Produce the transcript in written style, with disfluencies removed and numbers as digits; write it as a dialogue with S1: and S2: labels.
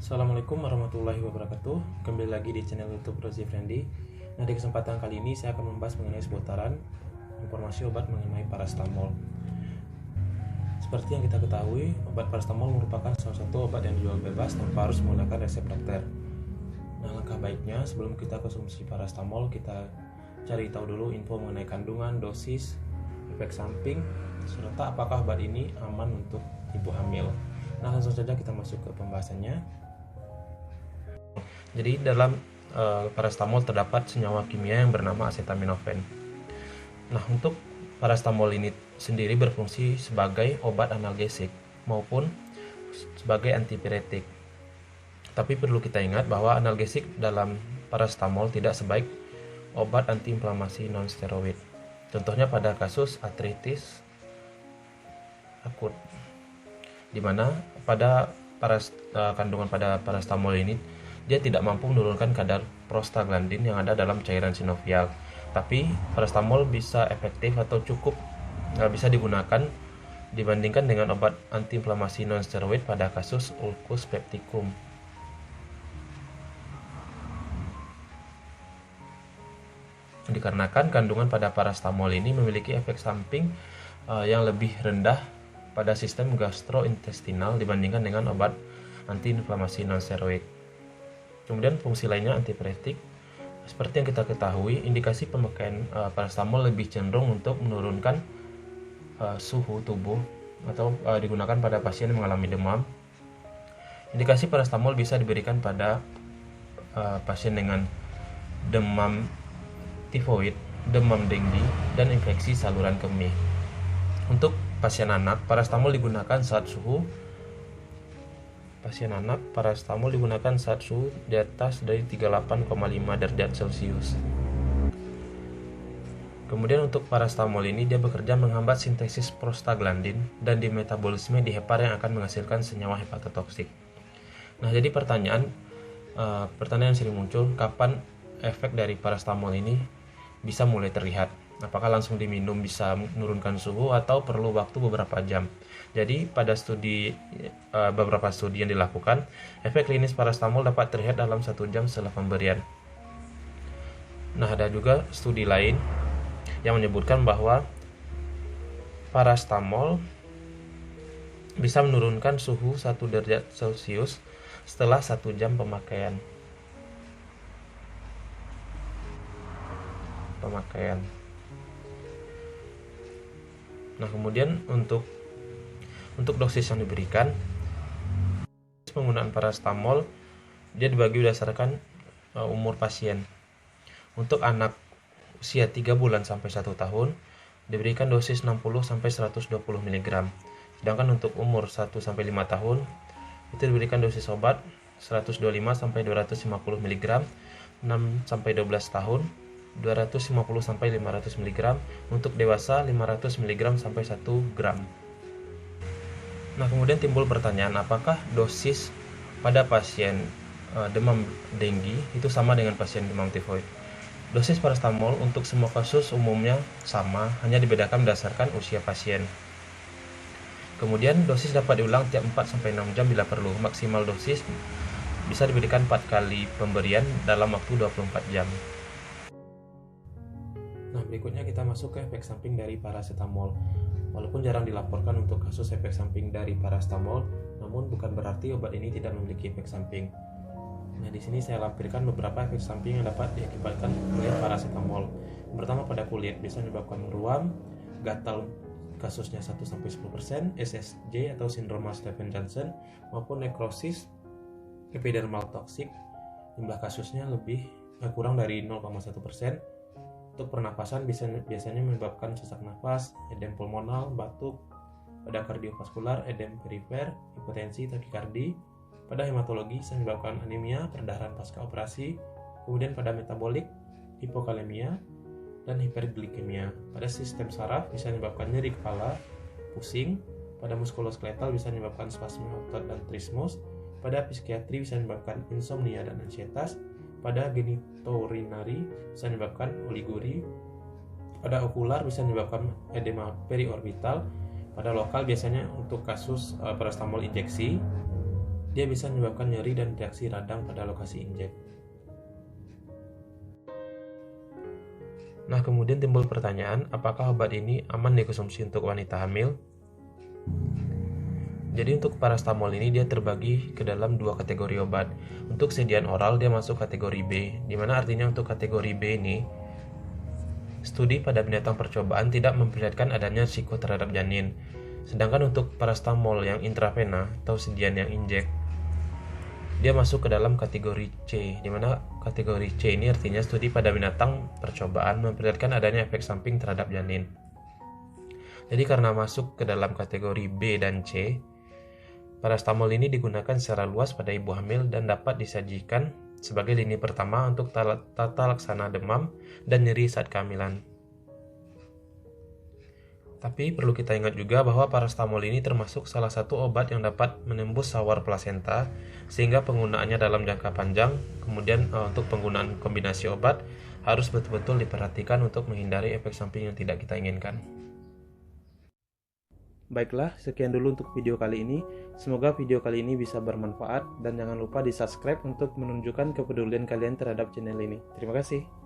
S1: Assalamualaikum warahmatullahi wabarakatuh. Kembali lagi di channel YouTube Rozi Friendly. Nah, di kesempatan kali ini saya akan membahas mengenai seputaran informasi obat mengenai paracetamol. Seperti yang kita ketahui, obat paracetamol merupakan salah satu obat yang dijual bebas tanpa harus menggunakan resep dokter. Nah, langkah baiknya sebelum kita konsumsi paracetamol, kita cari tahu dulu info mengenai kandungan, dosis, efek samping, serta apakah obat ini aman untuk ibu hamil. Nah, langsung saja kita masuk ke pembahasannya. Jadi dalam paracetamol terdapat senyawa kimia yang bernama acetaminophen. Nah, untuk paracetamol ini sendiri berfungsi sebagai obat analgesik maupun sebagai antipiretik. Tapi perlu kita ingat bahwa analgesik dalam paracetamol tidak sebaik obat antiinflamasi non-steroid. Contohnya pada kasus artritis akut, di mana kandungan pada paracetamol ini dia tidak mampu menurunkan kadar prostaglandin yang ada dalam cairan sinovial. Tapi paracetamol bisa efektif atau cukup bisa digunakan dibandingkan dengan obat antiinflamasi non-steroid pada kasus ulcus pepticum. Dikarenakan kandungan pada paracetamol ini memiliki efek samping yang lebih rendah pada sistem gastrointestinal dibandingkan dengan obat antiinflamasi non-steroid. Kemudian fungsi lainnya antipiretik. Seperti yang kita ketahui, indikasi pemakaian paracetamol lebih cenderung untuk menurunkan suhu tubuh atau digunakan pada pasien yang mengalami demam. Indikasi paracetamol bisa diberikan pada pasien dengan demam tifoid, demam dengue, dan infeksi saluran kemih. Untuk pasien anak, paracetamol digunakan saat suhu di atas dari 38,5 derajat Celcius. Kemudian untuk paracetamol ini dia bekerja menghambat sintesis prostaglandin dan di metabolisme di hepar yang akan menghasilkan senyawa hepatotoksik. Nah, jadi pertanyaan yang sering muncul, kapan efek dari paracetamol ini bisa mulai terlihat? Apakah langsung diminum bisa menurunkan suhu atau perlu waktu beberapa jam? Jadi pada beberapa studi yang dilakukan, efek klinis paracetamol dapat terlihat dalam 1 jam setelah pemberian. Nah, ada juga studi lain yang menyebutkan bahwa paracetamol bisa menurunkan suhu 1 derajat Celcius setelah 1 jam pemakaian. Nah, kemudian untuk dosis yang diberikan, penggunaan paracetamol dia dibagi berdasarkan umur pasien. Untuk anak usia 3 bulan sampai 1 tahun diberikan dosis 60 sampai 120 mg. Sedangkan untuk umur 1 sampai 5 tahun itu diberikan dosis obat 125 sampai 250 mg. 6 sampai 12 tahun 250 sampai 500 mg, untuk dewasa 500 mg sampai 1 gram. Nah, kemudian timbul pertanyaan, apakah dosis pada pasien demam dengue itu sama dengan pasien demam tifoid? Dosis paracetamol untuk semua kasus umumnya sama, hanya dibedakan berdasarkan usia pasien. Kemudian dosis dapat diulang tiap 4 sampai 6 jam bila perlu. Maksimal dosis bisa diberikan 4 kali pemberian dalam waktu 24 jam. Nah, berikutnya kita masuk ke efek samping dari paracetamol. Walaupun jarang dilaporkan untuk kasus efek samping dari paracetamol, namun bukan berarti obat ini tidak memiliki efek samping. Nah, di sini saya lampirkan beberapa efek samping yang dapat diakibatkan oleh paracetamol. Pertama, pada kulit bisa menyebabkan ruam, gatal kasusnya 1-10%, SSJ atau sindroma Stevens-Johnson, maupun nekrosis epidermal toksik, jumlah kasusnya kurang dari 0,1%. Untuk pernapasan biasanya menyebabkan sesak nafas, edem pulmonal, batuk. Pada kardiovaskular, edem perifer, hipotensi, takikardi. Pada hematologi bisa menyebabkan anemia, perdarahan pasca operasi. Kemudian pada metabolik, hipokalemia dan hiperglikemia. Pada sistem saraf bisa menyebabkan nyeri kepala, pusing. Pada muskuloskeletal bisa menyebabkan spasme otot dan trismus. Pada psikiatri bisa menyebabkan insomnia dan ansietas. Pada genitourinary bisa menyebabkan oliguria. Pada okular bisa menyebabkan edema periorbital. Pada lokal biasanya untuk kasus paracetamol injeksi. Dia bisa menyebabkan nyeri dan reaksi radang pada lokasi injek. Nah, kemudian timbul pertanyaan, apakah obat ini aman dikonsumsi untuk wanita hamil? Jadi untuk paracetamol ini dia terbagi ke dalam dua kategori obat. Untuk sediaan oral dia masuk kategori B, di mana artinya untuk kategori B ini studi pada binatang percobaan tidak memperlihatkan adanya risiko terhadap janin. Sedangkan untuk paracetamol yang intravena atau sediaan yang injek, dia masuk ke dalam kategori C, di mana kategori C ini artinya studi pada binatang percobaan memperlihatkan adanya efek samping terhadap janin. Jadi karena masuk ke dalam kategori B dan C, paracetamol ini digunakan secara luas pada ibu hamil dan dapat disajikan sebagai lini pertama untuk tata laksana demam dan nyeri saat kehamilan. Tapi perlu kita ingat juga bahwa paracetamol ini termasuk salah satu obat yang dapat menembus sawar plasenta, sehingga penggunaannya dalam jangka panjang. Kemudian untuk penggunaan kombinasi obat harus betul-betul diperhatikan untuk menghindari efek samping yang tidak kita inginkan. Baiklah, sekian dulu untuk video kali ini. Semoga video kali ini bisa bermanfaat dan jangan lupa di subscribe untuk menunjukkan kepedulian kalian terhadap channel ini. Terima kasih.